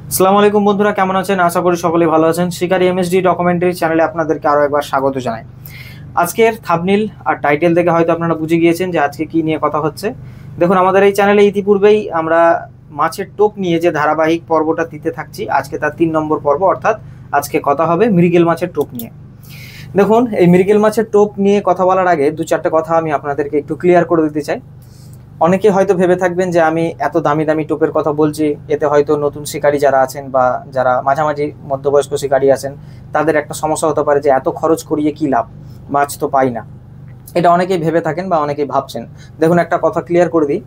আসসালামু আলাইকুম বন্ধুরা, কেমন আছেন? আশা করি সকলেই ভালো আছেন। শিকারি এমএসডি ডকুমেন্টারি চ্যানেলে আপনাদেরকে আরও একবার স্বাগত জানাই। আজকের থাম্বনেল আর টাইটেল দেখে হয়তো আপনারা বুঝে গিয়েছেন যে আজকে কি নিয়ে কথা হচ্ছে। দেখুন, আমাদের এই চ্যানেলে ইতিপূর্বেই আমরা মাছের টোপ নিয়ে যে ধারাবাহিক পর্বটা দিতে থাকছি, আজকে তার 3 নম্বর পর্ব, অর্থাৎ আজকে কথা হবে মৃগেল মাছের টোপ নিয়ে। দেখুন, এই মৃগেল মাছের টোপ নিয়ে কথা বলার আগে 2-4টে কথা আমি আপনাদেরকে একটু ক্লিয়ার করে দিতে চাই। অনেকে হয়তো ভেবে থাকবেন যে আমি এত দামি দামি টোপের কথা বলছি, এতে হয়তো নতুন শিকারী যারা আছেন বা যারা মাঝামাঝি মধ্যবয়স্ক শিকারী আছেন তাদের একটা সমস্যা হতে পারে যে এত খরচ করিয়ে কি লাভ, মাছ তো পাই না। এটা অনেকেই ভেবে থাকেন বা অনেকেই ভাবছেন। দেখুন, একটা কথা ক্লিয়ার করে দিই,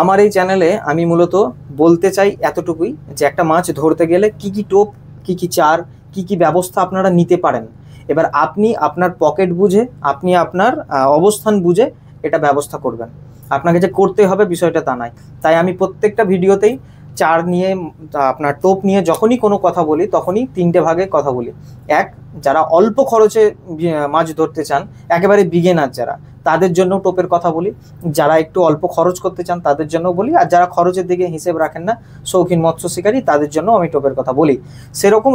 আমার এই চ্যানেলে আমি মূলত বলতে চাই এতটুকুই যে একটা মাছ ধরতে গেলে কি কি টোপ, কি কি চার, কি কি ব্যবস্থা আপনারা নিতে পারেন। এবার আপনি আপনার পকেট বুঝে, আপনি আপনার অবস্থান বুঝে এটা ব্যবস্থা করবেন। আপনাকে যে করতে হবে বিষয়টা তা নয়। তাই আমি প্রত্যেকটা ভিডিওতেই চার নিয়ে, আপনার টোপ নিয়ে যখনই কোনো কথা বলি তখনই 3টে ভাগে কথা বলি। এক, যারা অল্প খরচে মাছ ধরতে চান, একেবারে বিগিনার যারা, তাদের জন্য টোপের কথা বলি। যারা একটু অল্প খরচ করতে চান তাদের জন্য বলি, আর যারা খরচের দিকে হিসেব রাখেন না, শৌখিন মৎস্য শিকারী, তাদের জন্য আমি টোপের কথা বলি। সেরকম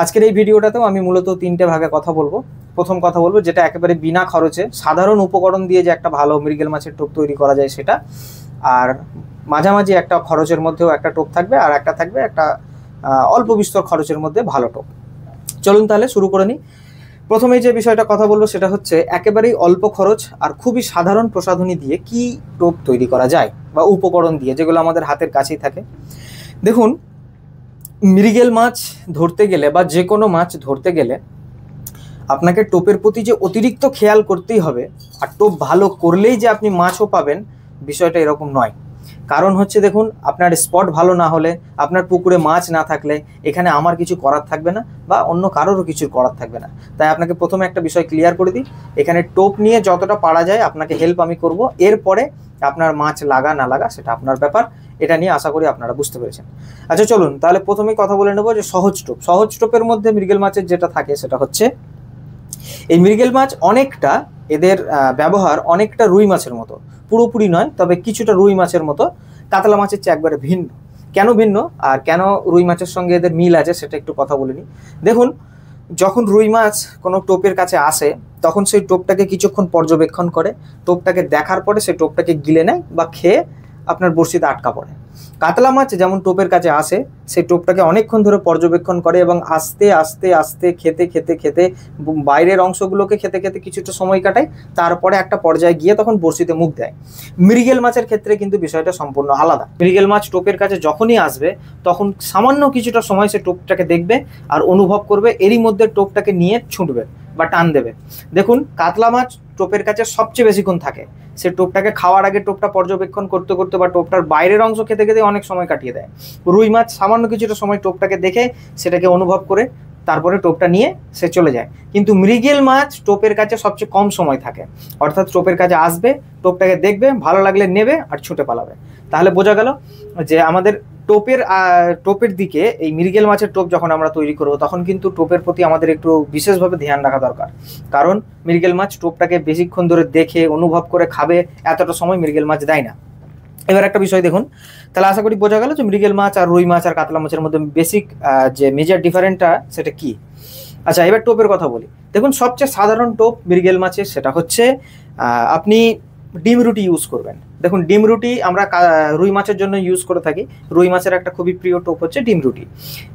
আজকের এই ভিডিওটাতেও আমি মূলত 3টে ভাগে কথা বলবো। প্রথম কথা বলবো যেটা একেবারে বিনা খরচে সাধারণ উপকরণ দিয়ে যে একটা ভালো মৃগেল মাছের টোপ তৈরি করা যায় সেটা, আর মাঝামাঝি একটা খরচের মধ্যেও একটা টোপ থাকবে, আর একটা থাকবে একটা অল্প বিস্তর খরচের মধ্যে ভালো টোপ। চলুন তাহলে শুরু করে নিই। প্রথমেই যে বিষয়টা কথা বলবো সেটা হচ্ছে একেবারেই অল্প খরচ আর খুবই সাধারণ প্রসাধনী দিয়ে কি টোপ তৈরি করা যায়, বা উপকরণ দিয়ে যেগুলো আমাদের হাতের কাছেই থাকে। দেখুন, মৃগেল মাছ ধরতে গেলে বা যে কোনো মাছ ধরতে গেলে আপনাকে টোপের প্রতি যে অতিরিক্ত খেয়াল করতেই হবে, আর টোপ ভালো করলেই যে আপনি মাছও পাবেন, বিষয়টা এরকম নয়। কারণ হচ্ছে, দেখুন, আপনার স্পট ভালো না হলে, আপনার পুকুরে মাছ না থাকলে এখানে আমার কিছু করার থাকবে না, বা অন্য কারোরও কিছু করার থাকবে না। তাই আপনাকে প্রথমে একটা বিষয় ক্লিয়ার করে দিই, এখানে টোপ নিয়ে যতটা পারা যায় আপনাকে হেল্প আমি করব। এরপরে আপনার মাছ লাগা না লাগা সেটা আপনার ব্যাপার। এটা নিয়ে আশা করি আপনারা বুঝতে পেরেছেন। আচ্ছা, চলুন তাহলে প্রথমেই কথা বলে নেব যে সহজ টোপের মধ্যে মৃগেল মাছের যেটা থাকে সেটা হচ্ছে, এই মৃগেল মাছ অনেকটা, এদের ব্যবহার অনেকটা রুই মাছের মতো, পুরোপুরি নয় তবে কিছুটা রুই মাছের মতো, কাতলা মাছের চেয়ে একবারে ভিন্ন। কেন ভিন্ন আর কেন রুই মাছের সঙ্গে এদের মিল আছে সেটা একটু কথা বলে নিই। দেখুন, যখন রুই মাছ কোনো টোপের কাছে আসে তখন সেই টোপটাকে কিছুক্ষণ পর্যবেক্ষণ করে, টোপটাকে দেখার পরে সেই টোপটাকে গিলে নেয় বা খেয়ে আপনার বড়শিতে আটকা পড়ে। কাতলা মাছ যেমন টোপের কাছে আসে, সেই টোপটাকে অনেকক্ষণ ধরে পর্যবেক্ষণ করে এবং আস্তে আস্তে আস্তে খেতে খেতে খেতে বাইরের অংশগুলোকে খেতে খেতে কিছুটা সময় কাটায়, তারপরে একটা পর্যায়ে গিয়ে তখন বড়শিতে মুখ দেয়। মৃগেল মাছের ক্ষেত্রে কিন্তু বিষয়টা সম্পূর্ণ আলাদা। মৃগেল মাছ টোপের কাছে যখনই আসবে তখন সামান্য কিছুটা সময় সে টোপটাকে দেখবে আর অনুভব করবে, এরই মধ্যে টোপটাকে নিয়ে ছুটবে বা টান দেবে। দেখুন, কাতলা মাছ টোপের কাছে সবচেয়ে বেশিক্ষণ থাকে। সে টোপটাকে খাওয়ার আগে টোপটা পর্যবেক্ষণ করতে করতে বা টোপটার বাইরের অংশ খেতে খেতে অনেক সময় কাটিয়ে দেয়। রুই মাছ সামান্য কিছুটা সময় টোপটাকে দেখে সেটাকে অনুভব করে তারপরে টোপটা নিয়ে সে চলে যায়। কিন্তু মৃগেল মাছ টোপের কাছে সবচেয়ে কম সময় থাকে, অর্থাৎ টোপের কাছে আসবে, টোপটাকে দেখবে, ভালো লাগলে নেবে আর ছুটে পালাবে। তাহলে বোঝা গেল যে আমাদের টোপের দিকে এই মৃগেল মাছের টোপ যখন আমরা তৈরি করবো তখন কিন্তু টোপের প্রতি আমাদের একটু বিশেষভাবে ধ্যান রাখা দরকার। কারণ মৃগেল মাছ টোপটাকে বেশিক্ষণ ধরে দেখে অনুভব করে খাবে, এতটা সময় মৃগেল মাছ দেয় না। এবার একটা বিষয় দেখুন, তাহলে আশা করি বোঝা গেল যে মৃগেল মাছ আর রুই মাছ আর কাতলা মাছের মধ্যে বেসিক যে মেজর ডিফারেন্টটা সেটা কি। আচ্ছা, এবার টোপের কথা বলি। দেখুন, সবচেয়ে সাধারণ টোপ মৃগেল মাছের সেটা হচ্ছে আপনি ডিম রুটি ইউজ করবেন। দেখুন, ডিম রুটি আমরা রুই মাছের জন্য ইউজ করে থাকি। রুই মাছের একটা খুবই প্রিয় টোপ হচ্ছে ডিম রুটি।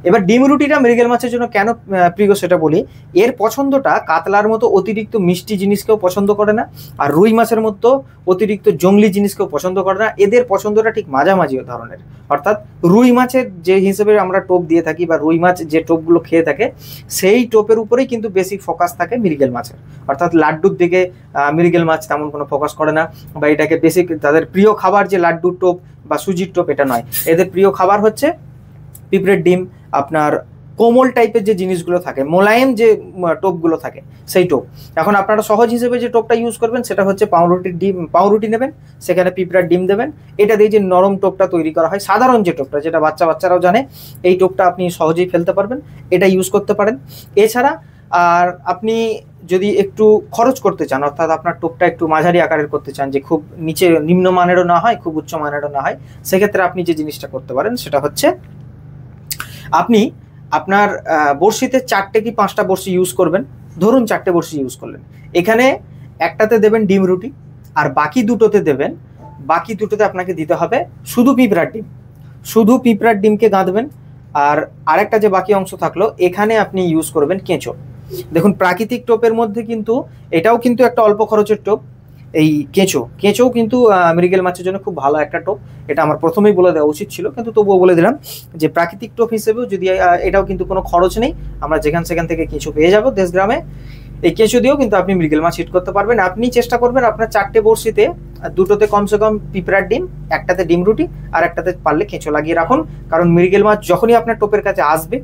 এবার ডিম রুটিটা মৃগেল মাছের জন্য কেন প্রিয় সেটা বলি। এর পছন্দটা কাতলার মতো অতিরিক্ত মিষ্টি জিনিসকেও পছন্দ করে না, আর রুই মাছের মতো অতিরিক্ত জংলি জিনিসকেও পছন্দ করে না। এদের পছন্দটা ঠিক মাঝামাঝি ধরনের, অর্থাৎ রুই মাছের যে হিসেবে আমরা টোপ দিয়ে থাকি বা রুই মাছ যে টোপগুলো খেয়ে থাকে সেই টোপের উপরেই কিন্তু বেশি ফোকাস থাকে মৃগেল মাছের। অর্থাৎ লাড্ডুর দিকে মৃগেল মাছ তেমন কোনো ফোকাস করে না, বা এটাকে বেশি তাদের প্রিয় খাবার যে লাড্ডুর টোপ বা সুজির টোপ এটা নয়। এদের প্রিয় খাবার হচ্ছে পিঁপড়ের ডিম, আপনার কোমল টাইপের যে জিনিসগুলো থাকে, মোলায়েম যে টোপগুলো থাকে সেই টোপ। এখন আপনারা সহজ হিসেবে যে টোপটা ইউজ করবেন সেটা হচ্ছে পাউরুটি নেবেন, সেখানে পিঁপড়ার ডিম দেবেন। এটা দিয়ে যে নরম টোপটা তৈরি করা হয়, সাধারণ যে টোপটা, যেটা বাচ্চারাও জানে, এই টোপটা আপনি সহজেই ফেলতে পারবেন, এটা ইউজ করতে পারেন। এছাড়া আর আপনি যদি একটু খরচ করতে চান, অর্থাৎ আপনার টোপটা একটু মাঝারি আকারের করতে চান, যে খুব নিম্ন মানেরও না হয় খুব উচ্চ মানেরও না হয়, সেক্ষেত্রে আপনি যে জিনিসটা করতে পারেন সেটা হচ্ছে আপনি আপনার বড়শিতে 4টে কি 5টা বড়শি ইউজ করবেন, ধরুন 4টে বড়শি ইউজ করলেন, এখানে একটাতে দেবেন ডিম রুটি আর বাকি দুটোতে দেবেন, বাকি দুটোতে আপনাকে দিতে হবে শুধু পিঁপড়ার ডিম, শুধু পিঁপড়ার ডিমকে গাঁথবেন। আর আরেকটা যে বাকি অংশ থাকলো এখানে আপনি ইউজ করবেন কেঁচো। দেখুন প্রাকৃতিক টোপের মধ্যে কিন্তু এটাও কিন্তু একটা অল্প খরচের টোপ, এই কেঁচোও কিন্তু মৃগেল মাছের জন্য খুব ভালো একটা টোপ। এটা আমার প্রথমেই বলে দেওয়া উচিত ছিল, কিন্তু তবুও বলে দিলাম যে প্রাকৃতিক টোপ হিসেবেও যদি এটাও কিন্তু কোনো খরচ নেই, আমরা সেখান থেকে কেঁচো পেয়ে যাবো দেশ গ্রামে। এই কেঁচো দিয়েও কিন্তু আপনি মৃগেল মাছ হিট করতে পারবেন। আপনি চেষ্টা করবেন আপনার 4টে বড়শিতে দুটোতে কমসে কম পিঁপড়ার ডিম, একটাতে ডিম রুটি আর একটাতে পারলে কেঁচো লাগিয়ে রাখুন। কারণ মৃগেল মাছ যখনই আপনার টোপের কাছে আসবে,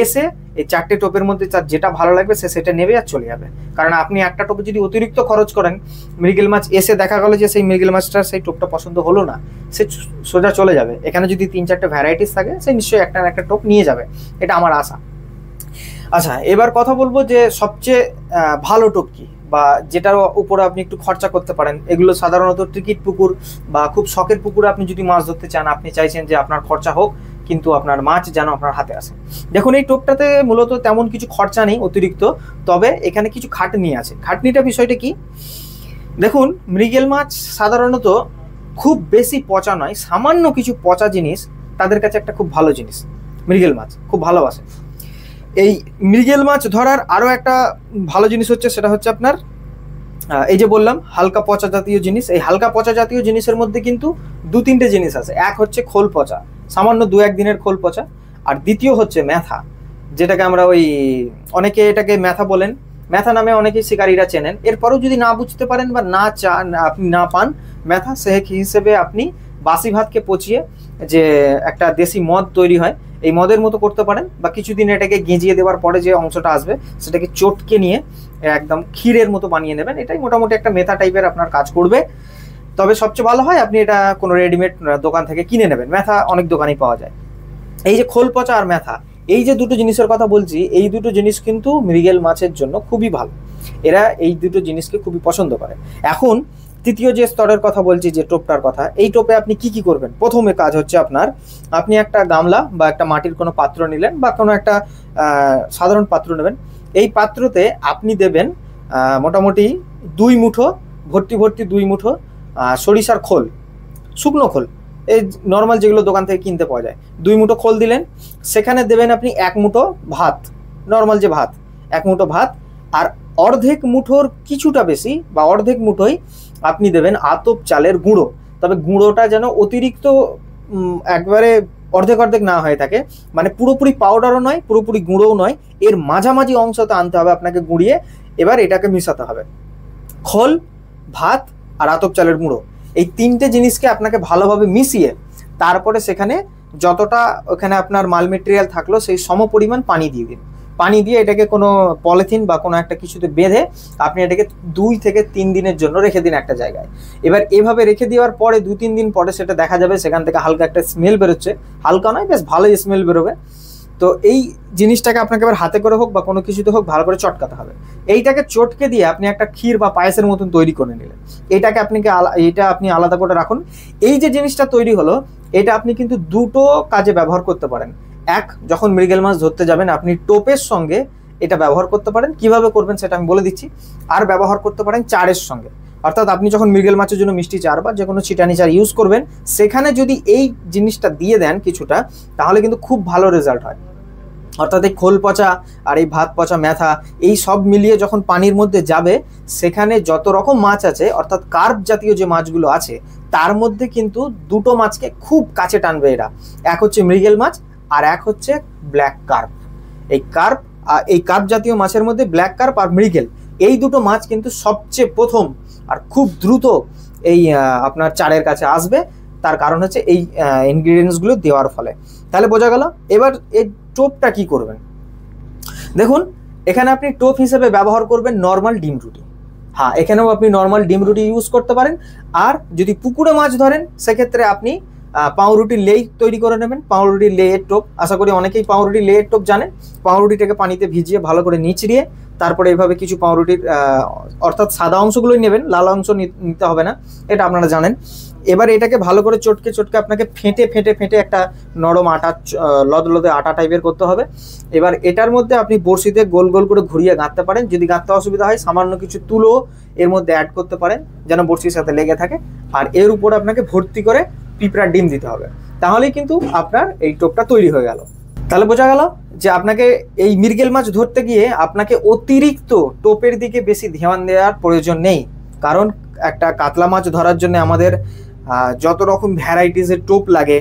এসে এই 4টে টোপের মধ্যে তার যেটা ভালো লাগবে সে সেটা নেবে আর চলে যাবে। কারণ আপনি একটা টোপে যদি অতিরিক্ত খরচ করেন, মৃগেল মাছ এসে দেখা গেল যে সেই মৃগেল মাছটার সেই টোপটা পছন্দ হলো না, সে সোজা চলে যাবে। এখানে যদি 3-4টে ভ্যারাইটিস থাকে সে নিশ্চয়ই একটা না একটা টোপ নিয়ে যাবে, এটা আমার আশা। আচ্ছা, এবার কথা বলবো যে সবচেয়ে ভালো টোপ কি, বা যেটার উপরে আপনি একটু খরচা করতে পারেন। এগুলো সাধারণত টিকিট পুকুর বা খুব শখের পুকুরে আপনি যদি মাছ ধরতে চান, আপনি চাইছেন যে আপনার খরচা হোক কিন্তু আপনার মাছ যেন আপনার হাতে আসে। দেখুন এই টোপটাতে মূলত তেমন কিছু খরচা নেই অতিরিক্ত, তবে এখানে কিছু খাটনি আছে। খাটনিটা বিষয়টা কি, দেখুন মৃগেল মাছ সাধারণত খুব বেশি পচা নয়, সামান্য কিছু পচা জিনিস তাদের কাছে একটা খুব ভালো জিনিস। মৃগেল মাছ খুব ভালোবাসে। এই মৃগেল মাছ ধরার আরও একটা ভালো জিনিস হচ্ছে, সেটা হচ্ছে আপনার এই যে বললাম হালকা পচা জাতীয় জিনিস। এই হালকা পচা জাতীয় জিনিসের মধ্যে কিন্তু 2-3টে জিনিস আছে। এক হচ্ছে খোল পচা, সামান্য 2-1 দিনের খোল পচা। আর দ্বিতীয় হচ্ছে ম্যাথা, যেটাকে আমরা অনেকে এটাকে ম্যাথা বলেন, ম্যাথা নামে অনেকেই শিকারীরা চেনেন। এরপরেও যদি না বুঝতে পারেন বা আপনি না পান ম্যাথা, সে হিসেবে আপনি বাসি ভাতকে পচিয়ে যে একটা দেশি মদ তৈরি হয়, এই মদের মতো করতে পারেন, বা কিছুদিন এটাকে গেঁজিয়ে দেওয়ার পরে যে অংশটা আসবে সেটাকে চটকে নিয়ে একদম ক্ষীরের মতো বানিয়ে নেবেন। এটাই মোটামুটি একটা মেথা টাইপের আপনার কাজ করবে। তবে সবচেয়ে ভালো হয় আপনি এটা কোনো রেডিমেড দোকান থেকে কিনে নেবেন, মেথা অনেক দোকানেই পাওয়া যায়। এই যে খোল পচা আর মেথা, এই যে দুটো জিনিসের কথা বলছি, এই দুটো জিনিস কিন্তু মৃগেল মাছের জন্য খুবই ভালো। এরা এই দুটো জিনিসকে খুবই পছন্দ করে। এখন তৃতীয় যে স্তরের কথা বলছি, যে টোপটার কথা, এই টোপে আপনি কি করবেন। প্রথমে কাজ হচ্ছে আপনি একটা গামলা বা একটা মাটির কোনো পাত্র নিলেন, বা কোনো একটা সাধারণ পাত্র নেবেন। এই পাত্রতে আপনি দেবেন মোটামুটি 2 মুঠো ভর্তি 2 মুঠো সরিষার খোল, শুকনো খোল, এই নর্মাল যেগুলো দোকান থেকে কিনতে পাওয়া যায়। 2 মুঠো খোল দিলেন, সেখানে দেবেন আপনি 1 মুঠো ভাত, নর্মাল যে ভাত, 1 মুঠো ভাত। আর অর্ধেক মুঠোর কিছুটা বেশি বা অর্ধেক মুঠোই আপনি দেবেন আতপ চালের গুঁড়ো। তবে গুঁড়োটা যেন অতিরিক্ত একবারে অর্ধেক না হয়ে থাকে, মানে পুরোপুরি পাউডারও নয় পুরোপুরি গুঁড়োও নয়, এর মাঝামাঝি অংশতে আনতে হবে আপনাকে গুঁড়িয়ে। এবার এটাকে মিশাতে হবে, খোল, ভাত আর আতপ চালের গুঁড়ো, এই 3টে জিনিসকে আপনাকে ভালোভাবে মিশিয়ে তারপরে সেখানে যতটা ওখানে আপনার মাল মেটেরিয়াল থাকলো সেই সম পরিমাণ পানি দিয়ে দিন। পানি দিয়ে এটাকে কোনো পলিথিন বা কোনো একটা কিছুতে বেঁধে আপনি এটাকে 2 থেকে 3 দিনের জন্য রেখে দিন একটা জায়গায়। এবার এভাবে রেখে দেওয়ার পরে 2-3 দিন পরে সেটা দেখা যাবে সেখান থেকে হালকা একটা স্মেল বেরোচ্ছে, হালকা নয় বেশ ভালোই স্মেল বেরোবে। তো এই জিনিসটাকে আপনাকে এবার হাতে করে হোক বা কোনো কিছুতে হোক ভালো করে চটকাতে হবে। এইটাকে চটকে দিয়ে আপনি একটা ক্ষীর বা পায়েসের মতন তৈরি করে নিলেন। এইটাকে আপনি আলাদা করে রাখুন। এই যে জিনিসটা তৈরি হলো, এটা আপনি কিন্তু দুটো কাজে ব্যবহার করতে পারেন। এক, যখন মৃগেল মাছ ধরতে যাবেন আপনি টোপের সঙ্গে এটা ব্যবহার করতে পারেন, কিভাবে করবেন সেটা আমি বলে দিচ্ছি। আর ব্যবহার করতে পারেন চারের সঙ্গে, অর্থাৎ আপনি যখন মৃগেল মাছের জন্য মিষ্টি চার বা যে কোনো ছিটানি চার ইউজ করবেন, সেখানে যদি এই জিনিসটা দিয়ে দেন কিছুটা, তাহলে কিন্তু খুব ভালো রেজাল্ট হয়। অর্থাৎ এই খোল পচা আর এই ভাত পচা ম্যাথা এই সব মিলিয়ে যখন পানির মধ্যে যাবে, সেখানে যত রকম মাছ আছে অর্থাৎ কার্প জাতীয় যে মাছগুলো আছে, তার মধ্যে কিন্তু দুটো মাছকে খুব কাছে টানবে এরা। এক হচ্ছে মৃগেল মাছ আর এক হচ্ছে ব্ল্যাক কার্প। এই কার্প জাতীয় মাছের মধ্যে ব্ল্যাক কার্প আর মৃগেল, এই দুটো মাছ কিন্তু সবচেয়ে প্রথম আর খুব দ্রুত এই আপনার চারের কাছে আসবে। তার কারণ হচ্ছে এই ইনগ্রিডিয়েন্টসগুলো দেওয়ার ফলে। তাহলে বোঝা গেল। এবার এই টোপটা কি করবেন, দেখুন এখানে আপনি টোপ হিসেবে ব্যবহার করবেন নর্মাল ডিম রুটি। হ্যাঁ, এখানেও আপনি নর্মাল ডিম রুটি ইউজ করতে পারেন। আর যদি পুকুরে মাছ ধরেন সেক্ষেত্রে আপনি পাউরুটির লেই তৈরি করে নেবেন, পাউরুটির লেয়ের টোপ। আশা করি অনেকেই পাউরুটির লেয়ের টোপ জানেন। পাউরুটিটাকে পানিতে ভিজিয়ে ভালো করে নিচড়িয়ে তারপরে এইভাবে কিছু পাউরুটির অর্থাৎ সাদা অংশগুলোই নেবেন, লাল অংশ নিতে হবে না, এটা আপনারা জানেন। এবার এটাকে ভালো করে চটকে চটকে আপনাকে ফেটে ফেটে ফেটে একটা নরম আটা, লদলদে আটা টাইপের করতে হবে। এবার এটার মধ্যে আপনি বড়শিতে গোল গোল করে ঘুরিয়ে গাঁথতে পারেন। যদি গাঁথতে অসুবিধা হয় সামান্য কিছু তুলো এর মধ্যে অ্যাড করতে পারেন যেন বড়শির সাথে লেগে থাকে। আর এর উপর আপনাকে ভর্তি করে পিঁপড়ার ডিম দিতে হবে, তাহলেই কিন্তু আপনার এই টোপটা তৈরি হয়ে গেল। তাহলে বোঝা গেল যে আপনাকে এই মৃগেল মাছ ধরতে গিয়ে আপনাকে অতিরিক্ত টোপের দিকে বেশি ধ্যান দেওয়ার প্রয়োজন নেই। কারণ একটা কাতলা মাছ ধরার জন্য আমাদের যত রকম ভ্যারাইটিসের টোপ লাগে,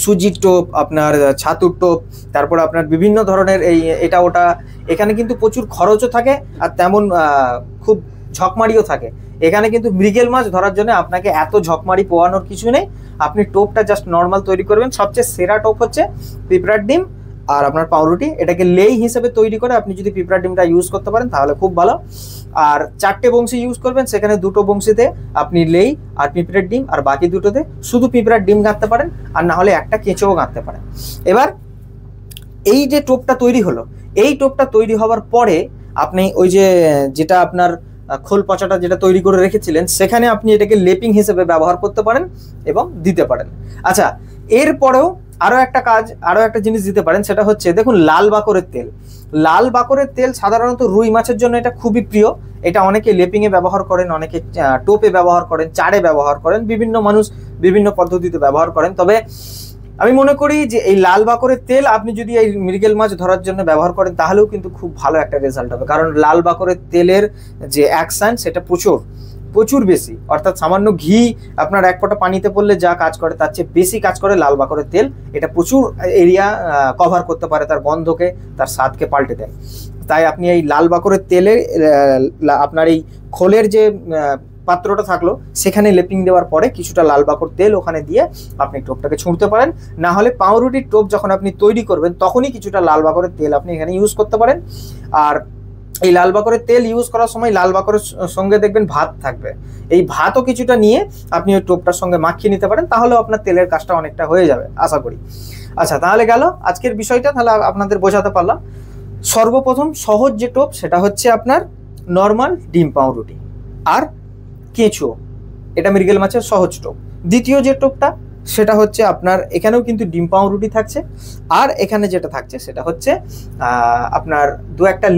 সুজির টোপ, আপনার ছাতুর টোপ, তারপর আপনার বিভিন্ন ধরনের এই এটা ওটা, এখানে কিন্তু প্রচুর খরচও থাকে আর তেমন খুব ঝকমারিও থাকে। এখানে কিন্তু মৃগেল মাছ ধরার জন্য আপনাকে এত ঝকমারি পোয়ানোর কিছু নেই। আপনি টোপটা জাস্ট নর্মাল তৈরি করবেন। সবচেয়ে সেরা টোপ হচ্ছে পিঁপড়ার ডিম আর আপনার পাউরুটি। এটাকে লেই হিসেবে তৈরি করে আপনি যদি পিঁপড়ার ডিমটা ইউজ করতে পারেন তাহলে খুব ভালো। আর 4টে বংশী ইউজ করবেন, সেখানে 2টো বংশীতে আপনি লেই আর পিঁপড়ার ডিম, আর বাকি 2টোতে শুধু পিঁপড়ার ডিম গাঁথতে পারেন, আর না হলে একটা কেঁচোও গাঁথতে পারেন। এবার এই যে টোপটা তৈরি হলো, এই টোপটা তৈরি হওয়ার পরে আপনি ওই যে যেটা আপনার খোল পচাটা যেটা তৈরি করে রেখেছিলেন সেখানে আপনি এটাকে লেপিং হিসেবে ব্যবহার করতে পারেন এবং দিতে পারেন। আচ্ছা, এরপরেও আরো একটা কাজ, আরো একটা জিনিস দিতে পারেন, সেটা হচ্ছে দেখুন লাল বাকরের তেল। লাল বাকরের তেল সাধারণত রুই মাছের জন্য এটা খুবই প্রিয়। এটা অনেকে লেপিংয়ে ব্যবহার করেন, অনেকে টোপে ব্যবহার করেন, চারে ব্যবহার করেন, বিভিন্ন মানুষ বিভিন্ন পদ্ধতিতে ব্যবহার করেন। তবে আমি মনে করি যে এই লাল বাকরের তেল আপনি যদি এই মৃগেল মাছ ধরার জন্য ব্যবহার করেন তাহলেও কিন্তু খুব ভালো একটা রেজাল্ট হবে। কারণ লাল বাকরের তেলের যে অ্যাকশন সেটা প্রচুর বেশি, অর্থাৎ সামান্য ঘি আপনার এক ফোঁটা পানিতে পড়লে যা কাজ করে তার চেয়ে বেশি কাজ করে লাল বাকরের তেল। এটা প্রচুর এরিয়া কভার করতে পারে, তার গন্ধকে, তার স্বাদকে পাল্টে দেয়। তাই আপনি এই লাল বাকরের তেলে আপনার এই খোলের যে পাত্রটা থাকলো সেখানে লেপিং দেওয়ার পরে কিছুটা লাল বাকর তেল ওখানে দিয়ে আপনি টোপটাকে ছুঁড়তে পারেন। না হলে পাউরুটির টোপ যখন আপনি তৈরি করবেন তখনই কিছুটা লাল বাকরের তেল আপনি এখানে ইউজ করতে পারেন। আর এই লাল বাকরের তেল ইউজ করার সময় লাল বাকরের সঙ্গে দেখবেন ভাত থাকবে, এই ভাতও কিছুটা নিয়ে আপনি ওই টোপটার সঙ্গে মাখিয়ে নিতে পারেন, তাহলেও আপনার তেলের কাজটা অনেকটা হয়ে যাবে আশা করি। আচ্ছা, তাহলে গেল আজকের বিষয়টা, তাহলে আপনাদের বোঝাতে পারলাম। সর্বপ্রথম সহজ যে টোপ সেটা হচ্ছে আপনার নর্মাল ডিম পাউরুটি আর কেঁচো, এটা মৃগেল মাছের সহজ টোপ। দ্বিতীয় যে টোপটা সেটা হচ্ছে আপনার এখানেও কিন্তু ডিম পাউরুটি থাকছে, আর এখানে যেটা থাকছে সেটা হচ্ছে আপনার দু একটা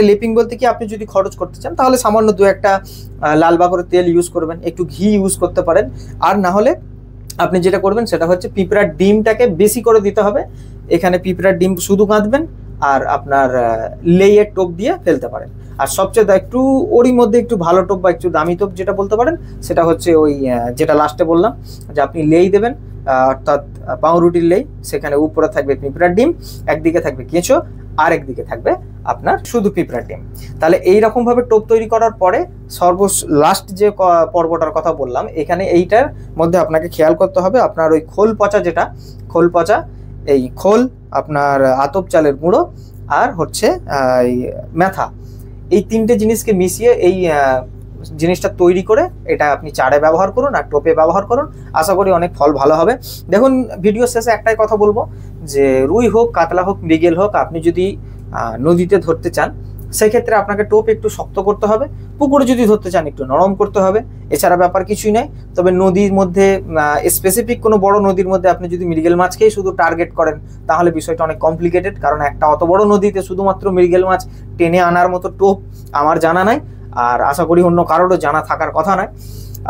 লেপিং বলতে কি, আপনি যদি খরচ করতে চান তাহলে সামান্য 2-1টা লাল বাকরের তেল ইউজ করবেন, একটু ঘি ইউজ করতে পারেন। আর না হলে আপনি যেটা করবেন সেটা হচ্ছে পিঁপড়ার ডিমটাকে বেশি করে দিতে হবে। এখানে পিঁপড়ার ডিম শুধু গাঁথবেন আর আপনার লেয়ের টোপ দিয়ে ফেলতে পারেন। আর সবচেয়ে একটু ওরই মধ্যে একটু ভালো টোপ বা একটু দামি টোপ যেটা বলতে পারেন সেটা হচ্ছে ওই যেটা লাস্টে বললাম যে আপনি লেই দেবেন, অর্থাৎ পাউরুটির লেই, সেখানে উপরে থাকবে পিঁপড়ার ডিম, একদিকে থাকবে কেঁচো, আর একদিকে থাকবে আপনার শুধু পিঁপড়ার ডিম। তাহলে এইরকম ভাবে টোপ তৈরি করার পরে লাস্ট যে পর্বটার কথা বললাম, এখানে এইটার মধ্যে আপনাকে খেয়াল করতে হবে আপনার ওই খোল পচা এই খোল, আপনার আতপ চালের গুঁড়ো, আর হচ্ছে মেথা, এই 3টে জিনিসকে মিশিয়ে এই জিনিসটা তৈরি করে এটা আপনি চারে ব্যবহার করুন আর টোপে ব্যবহার করুন। আশা করি অনেক ফল ভালো হবে। দেখুন, ভিডিও শেষে একটাই কথা বলবো যে রুই হোক, কাতলা হোক, মৃগেল হোক, আপনি যদি নদীতে ধরতে চান সেক্ষেত্রে আপনাকে টোপ একটু শক্ত করতে হবে, পুকুরে যদি ধরতে চান একটু নরম করতে হবে, এছাড়া ব্যাপার কিছুই নয়। তবে নদীর মধ্যে স্পেসিফিক কোনো বড় নদীর মধ্যে আপনি যদি মৃগেল মাছকেই শুধু টার্গেট করেন তাহলে বিষয়টা অনেক কমপ্লিকেটেড, কারণ একটা অত বড় নদীতে শুধুমাত্র মৃগেল মাছ টেনে আনার মতো টোপ আমার জানা নাই, আর আশা করি অন্য কারোরও জানা থাকার কথা নয়।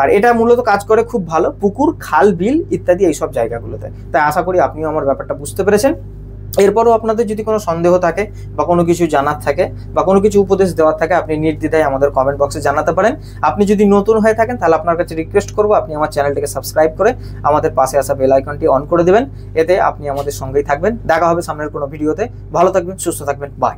আর এটা মূলত কাজ করে খুব ভালো পুকুর, খাল, বিল ইত্যাদি এইসব জায়গাগুলোতে। তাই আশা করি আপনিও আমার ব্যাপারটা বুঝতে পেরেছেন। এরপরও আপনাদের যদি কোনো সন্দেহ থাকে বা কোনো কিছু জানার থাকে বা কোনো কিছু উপদেশ দেওয়ার থাকে, আপনি নির্দ্বিধায় আমাদের কমেন্ট বক্সে জানাতে পারেন। আপনি যদি নতুন হয়ে থাকেন তাহলে আপনার কাছে রিকোয়েস্ট করবো আপনি আমার চ্যানেলটিকে সাবস্ক্রাইব করে আমাদের পাশে আসা বেল আইকনটি অন করে দেবেন, এতে আপনি আমাদের সঙ্গেই থাকবেন। দেখা হবে সামনের কোনো ভিডিওতে। ভালো থাকবেন, সুস্থ থাকবেন, বাই।